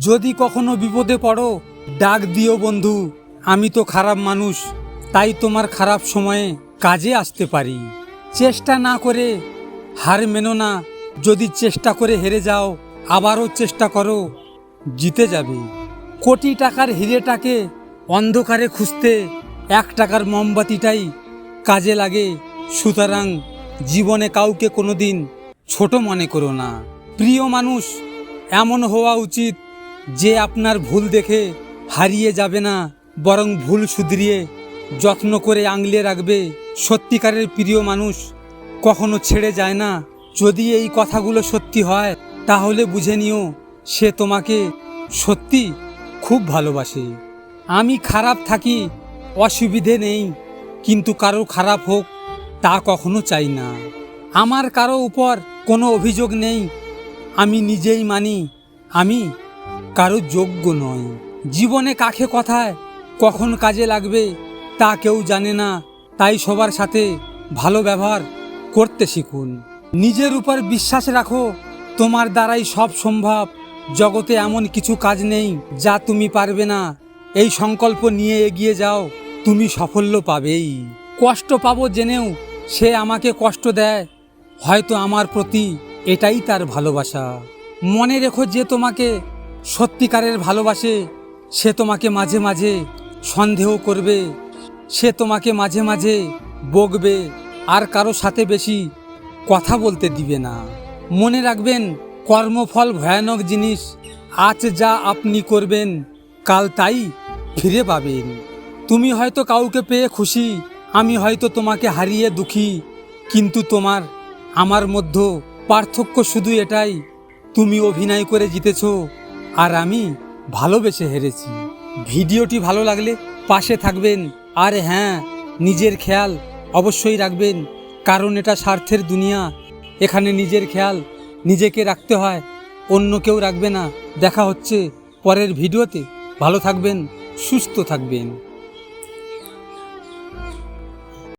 যদি কখনো বিপদে পড়ো ডাক দিও বন্ধু। আমি তো খারাপ মানুষ, তাই তোমার খারাপ সময়ে কাজে আসতে পারি। চেষ্টা না করে হার মেনো না। যদি চেষ্টা করে হেরে যাও আবারও চেষ্টা করো, জিতে যাবে। কোটি টাকার হিরেটাকে অন্ধকারে খুঁজতে 1 টাকার মোমবাতিটাই কাজে লাগে। সুতরাং জীবনে কাউকে কোনোদিন ছোট মনে করো না। প্রিয় মানুষ এমন হওয়া উচিত যে আপনার ভুল দেখে হারিয়ে যাবে না, বরং ভুল শুধরিয়ে যত্ন করে আগলে রাখবে। সত্যিকারের প্রিয় মানুষ কখনো ছেড়ে যায় না। যদি এই কথাগুলো সত্যি হয় তাহলে বুঝে নিও সে তোমাকে সত্যি খুব ভালোবাসে। আমি খারাপ থাকি অসুবিধে নেই, কিন্তু কারো খারাপ হোক তা কখনো চাই না। আমার কারো উপর কোনো অভিযোগ নেই। আমি নিজেই মানি আমি কারো যোগ্য নই। জীবনে কাকে কথায় কখন কাজে লাগবে তা কেউ জানে না, তাই সবার সাথে ভালো ব্যবহার করতে শিখুন। নিজের উপর বিশ্বাস রাখো, তোমার দ্বারাই সব সম্ভব। জগতে এমন কিছু কাজ নেই যা তুমি পারবে না। এই সংকল্প নিয়ে এগিয়ে যাও, তুমি সাফল্য পাবেই। কষ্ট পাবো জেনেও সে আমাকে কষ্ট দেয়, হয়তো আমার প্রতি এটাই তার ভালোবাসা। মনে রেখো যে তোমাকে সত্যিকারের ভালোবাসে সে তোমাকে মাঝে মাঝে সন্দেহ করবে, সে তোমাকে মাঝে মাঝে বকবে, আর কারো সাথে বেশি কথা বলতে দিবে না। মনে রাখবেন কর্মফল ভয়ানক জিনিস। আজ যা আপনি করবেন কাল তাই ফিরে পাবেন। তুমি হয়তো কাউকে পেয়ে খুশি, আমি হয়তো তোমাকে হারিয়ে দুঃখী, কিন্তু তোমার আমার মধ্যে পার্থক্য শুধু এটাই, তুমি অভিনয় করে জিতেছ আর আমি ভালোবেসে হেরেছি। ভিডিওটি ভালো লাগলে পাশে থাকবেন, আর হ্যাঁ, নিজের খেয়াল অবশ্যই রাখবেন, কারণ এটা স্বার্থের দুনিয়া। এখানে নিজের খেয়াল নিজেকে রাখতে হয়, অন্য কেউ রাখবে না। দেখা হচ্ছে পরের ভিডিওতে। ভালো থাকবেন, সুস্থ থাকবেন।